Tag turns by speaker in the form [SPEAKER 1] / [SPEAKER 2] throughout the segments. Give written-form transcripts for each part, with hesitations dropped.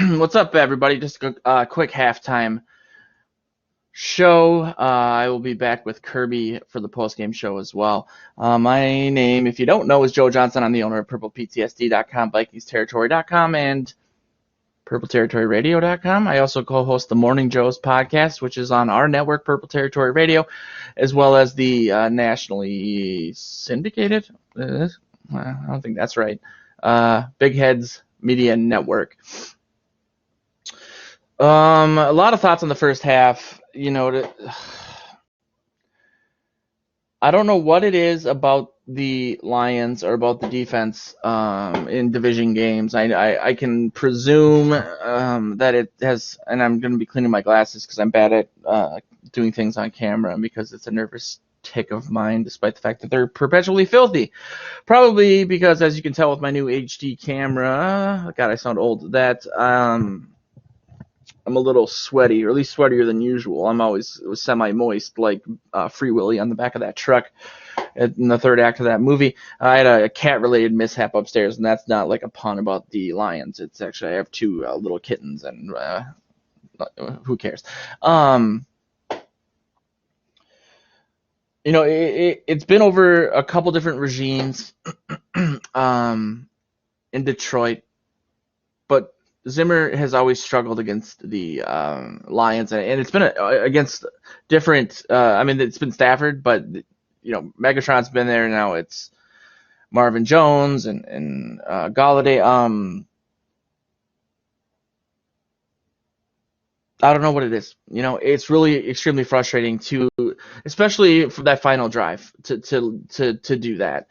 [SPEAKER 1] What's up, everybody? Just a quick halftime show. I will be back with Kirby for the post-game show as well. My name, if you don't know, is Joe Johnson. I'm the owner of PurplePTSD.com, VikingsTerritory.com, and PurpleTerritoryRadio.com. I also co-host the Morning Joe's podcast, which is on our network, Purple Territory Radio, as well as the nationally syndicated. I don't think that's right. Big Heads Media Network. A lot of thoughts on the first half. I don't know what it is about the Lions or about the defense in division games. I can presume that it has, and I'm going to be cleaning my glasses because I'm bad at doing things on camera and because it's a nervous tick of mine, despite the fact that they're perpetually filthy. Probably because, as you can tell with my new HD camera, God, I sound old, that I'm a little sweaty, or at least sweatier than usual. I'm always semi-moist, like Free Willy on the back of that truck in the third act of that movie. I had a cat-related mishap upstairs, and that's not like a pun about the Lions. It's actually, I have two little kittens, and who cares? It's been over a couple different regimes in Detroit, but Zimmer has always struggled against the Lions, and it's been against different. It's been Stafford, but Megatron's been there now. It's Marvin Jones and Galladay. I don't know what it is. It's really extremely frustrating especially for that final drive to do that.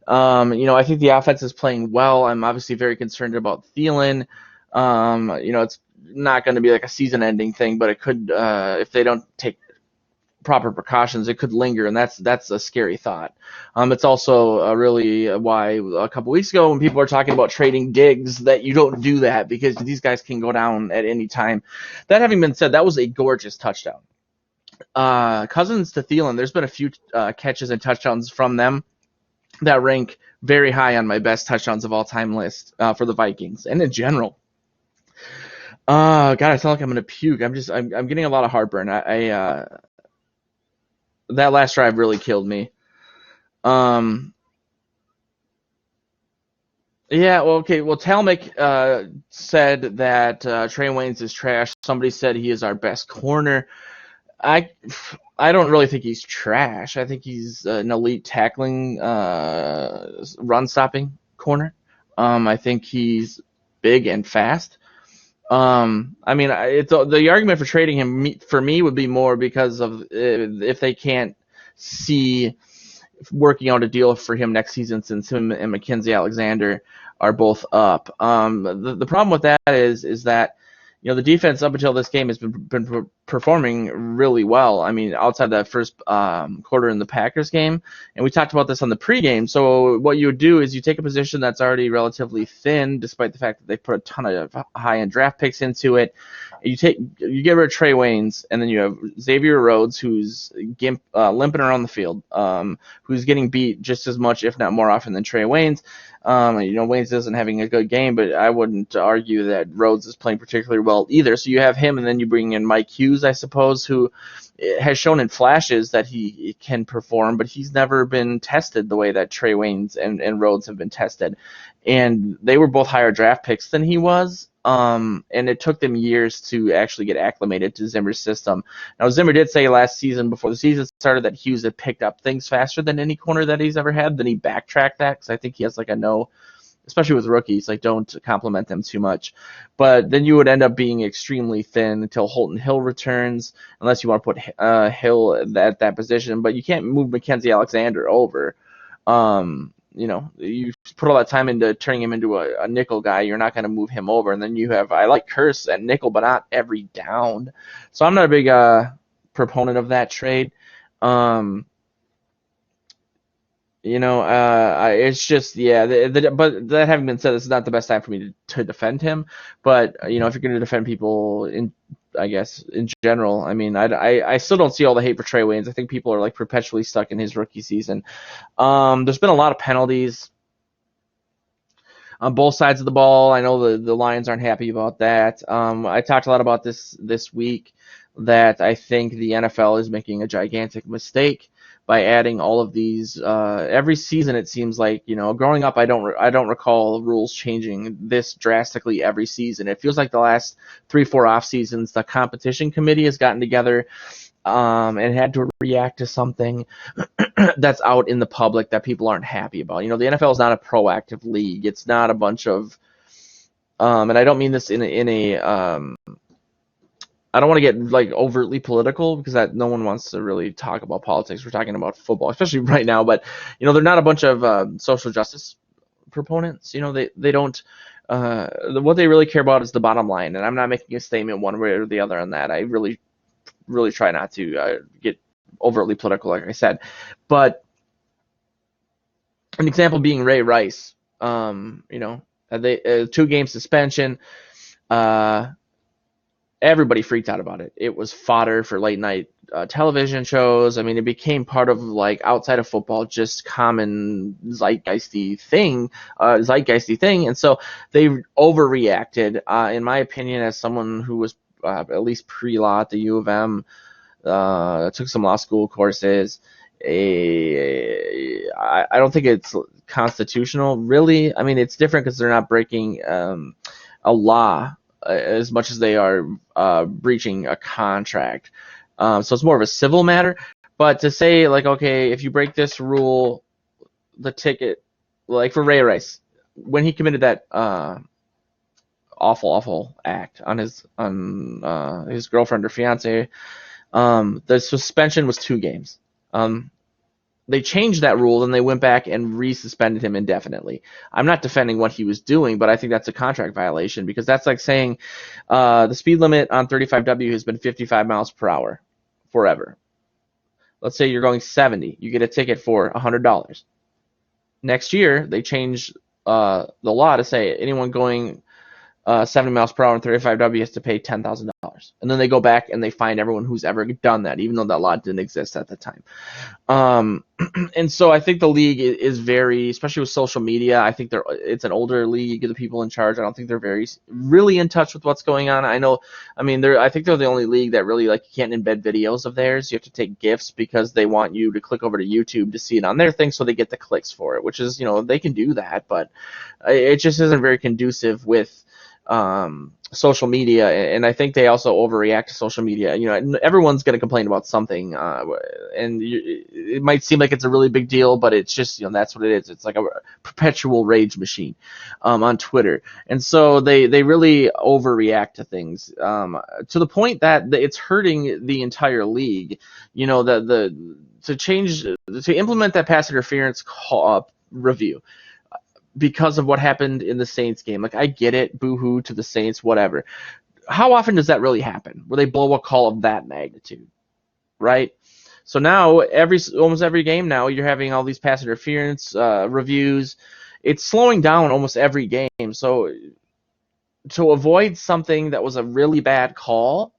[SPEAKER 1] I think the offense is playing well. I'm obviously very concerned about Thielen. It's not going to be like a season-ending thing, but it could, if they don't take proper precautions, it could linger, and that's a scary thought. It's also really why a couple weeks ago when people were talking about trading Diggs, that you don't do that because these guys can go down at any time. That having been said, that was a gorgeous touchdown. Cousins to Thielen, there's been a few catches and touchdowns from them that rank very high on my best touchdowns of all time list for the Vikings and in general. God, I sound like I'm gonna puke. I'm getting a lot of heartburn. That last drive really killed me. Yeah, well, okay. Well, Talmik said that Trey Waynes is trash. Somebody said he is our best corner. I don't really think he's trash. I think he's an elite tackling, run-stopping corner. I think he's big and fast. It's the argument for trading him for me would be more because of if they can't see working out a deal for him next season, since him and Mackenzie Alexander are both up. The problem with that is that the defense up until this game has been performing really well. I mean, outside that first quarter in the Packers game, and we talked about this on the pregame. So what you would do is you take a position that's already relatively thin, despite the fact that they put a ton of high-end draft picks into it. You get rid of Trey Waynes, and then you have Xavier Rhodes, who's limping around the field, who's getting beat just as much, if not more often, than Trey Waynes. Waynes isn't having a good game, but I wouldn't argue that Rhodes is playing particularly well either. So you have him, and then you bring in Mike Hughes, I suppose, who has shown in flashes that he can perform, but he's never been tested the way that Trey Waynes and Rhodes have been tested. And they were both higher draft picks than he was. And it took them years to actually get acclimated to Zimmer's system. Now, Zimmer did say last season, before the season started, that Hughes had picked up things faster than any corner that he's ever had. Then he backtracked that because I think he has like a no, especially with rookies, like don't compliment them too much. But then you would end up being extremely thin until Holton Hill returns, unless you want to put Hill at that position. But you can't move Mackenzie Alexander over. You put all that time into turning him into a nickel guy, you're not going to move him over. And then I like Curse at nickel, but not every down. So I'm not a big proponent of that trade. It's just, but that having been said, this is not the best time for me to defend him. But, if you're going to defend people in general, I still don't see all the hate for Trey Waynes. I think people are like perpetually stuck in his rookie season. There's been a lot of penalties. on both sides of the ball. I know the Lions aren't happy about that. I talked a lot about this week that I think the NFL is making a gigantic mistake by adding all of these every season. It seems like, growing up, I don't recall rules changing this drastically every season. It feels like the last 3-4 off seasons, the competition committee has gotten together and had to react to something that's out in the public that people aren't happy about. The NFL is not a proactive league. It's not a bunch of and I don't mean this in a I don't want to get like overtly political, because that no one wants to really talk about politics. We're talking about football, especially right now. But they're not a bunch of social justice proponents. They don't. What they really care about is the bottom line, and I'm not making a statement one way or the other on that. I really try not to get overtly political, like I said. But an example being Ray Rice. They 2-game suspension. Everybody freaked out about it. It was fodder for late night television shows. I mean, it became part of, like, outside of football, just common zeitgeisty thing. And so they overreacted. In my opinion, as someone who was at least pre-law at the U of M, took some law school courses, I don't think it's constitutional, really. I mean, it's different because they're not breaking a law as much as they are breaching a contract. So it's more of a civil matter. But to say, like, okay, if you break this rule, the ticket, like for Ray Rice, when he committed that awful act on his girlfriend or fiance, the suspension was 2 games. They changed that rule, and they went back and resuspended him indefinitely. I'm not defending what he was doing, but I think that's a contract violation, because that's like saying the speed limit on 35W has been 55 miles per hour forever. Let's say you're going 70. You get a ticket for $100. Next year, they change the law to say anyone going 70 miles per hour on 35W has to pay $10,000. And then they go back and they find everyone who's ever done that, even though that law didn't exist at the time. And so I think the league is very, especially with social media, I think it's an older league. The people in charge, I don't think they're really in touch with what's going on. I think they're the only league that really, like, you can't embed videos of theirs. You have to take GIFs because they want you to click over to YouTube to see it on their thing, so they get the clicks for it, which is, they can do that, but it just isn't very conducive with social media. And I think they also overreact to social media. Everyone's going to complain about something, and it might seem like it's a really big deal, but it's just, that's what it is. It's like a perpetual rage machine on Twitter. And so they really overreact to things to the point that it's hurting the entire league. To implement that pass interference review, because of what happened in the Saints game. Like, I get it, boo-hoo to the Saints, whatever. How often does that really happen, where they blow a call of that magnitude, right? So now, almost every game now, you're having all these pass interference reviews. It's slowing down almost every game. So to avoid something that was a really bad call,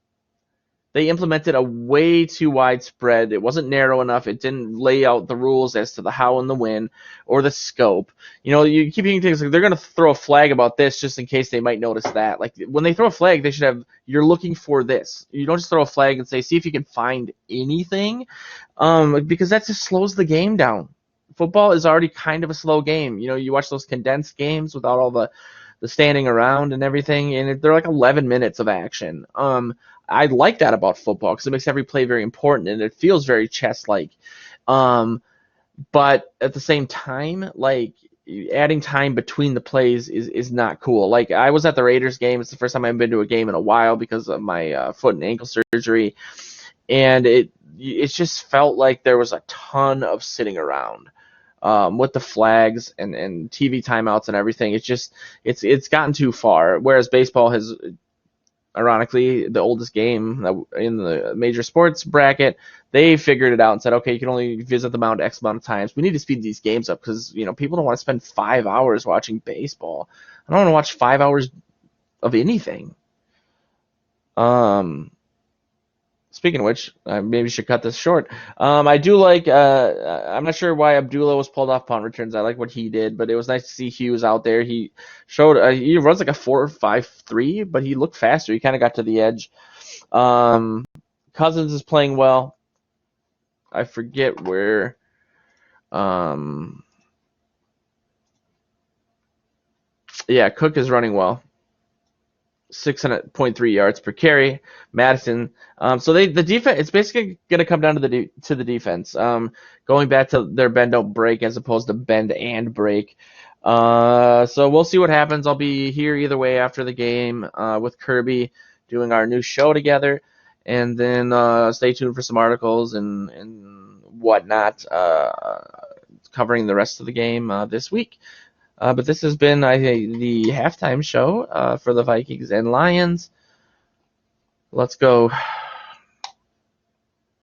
[SPEAKER 1] they implemented a way too widespread. It wasn't narrow enough. It didn't lay out the rules as to the how and the when or the scope. You keep hearing things like they're going to throw a flag about this just in case they might notice that. Like, when they throw a flag, they should have, you're looking for this. You don't just throw a flag and say, see if you can find anything, because that just slows the game down. Football is already kind of a slow game. You watch those condensed games without all the standing around and everything, and they're like 11 minutes of action. I like that about football because it makes every play very important and it feels very chess-like. But at the same time, like, adding time between the plays is not cool. Like, I was at the Raiders game. It's the first time I've been to a game in a while because of my foot and ankle surgery, and it just felt like there was a ton of sitting around. With the flags and TV timeouts and everything, it's gotten too far. Whereas baseball has, ironically, the oldest game in the major sports bracket, they figured it out and said, okay, you can only visit the mound X amount of times. We need to speed these games up because people don't want to spend 5 hours watching baseball. I don't want to watch 5 hours of anything. Speaking of which, I maybe should cut this short. I do like. I'm not sure why Abdullah was pulled off punt returns. I like what he did, but it was nice to see Hughes out there. He showed. He runs like a 4.53, but he looked faster. He kind of got to the edge. Cousins is playing well. I forget where. Um, yeah, Cook is running well. 6.3 yards per carry. Madison. So the defense, it's basically going to come down to the defense. Going back to their bend don't break as opposed to bend and break. So we'll see what happens. I'll be here either way after the game with Kirby doing our new show together, and then stay tuned for some articles and whatnot covering the rest of the game this week. But this has been the halftime show for the Vikings and Lions. Let's go.